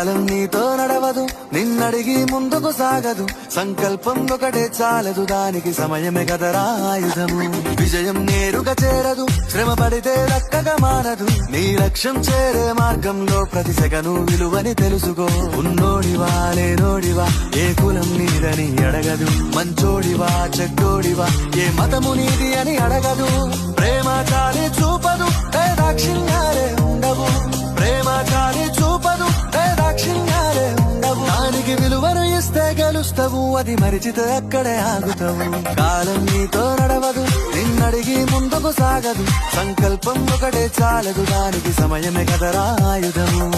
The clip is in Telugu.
కాలం నీతో నడవదు, నిన్నడిగి ముందుకు సాగదు. సంకల్పం ఒకటే చాలదు, దానికి సమయమే కదరా ఆయుధము. విజయం నేరుగా చేరదు, శ్రమ పడితే దక్కగా మానదు. నీ లక్ష్యం చేరే మార్గంలో ప్రతి సెకను విలువని తెలుసుకో. ఉన్నోడివా లేనోడివా, ఏ కులం నీదని అడగదు. మంచోడివా చెడ్డోడివా, ఏ మతము నీది అని అడగదు. ప్రేమ చాలి చూపదు, దాక్షిణ్యాలే ఉండవు. ప్రేమ చాలి చూపదు, దాక్షిణ్యాలే ఉండవు. దానికి విలువను ఇస్తే గెలుస్తావు, అది మరిచితే అక్కడే ఆగుతావు. కాలం నీతో నడవదు, నిన్నడిగి ముందుకు సాగదు. సంకల్పం ఒకటే చాలదు, దానికి సమయమే కదరా ఆయుధము.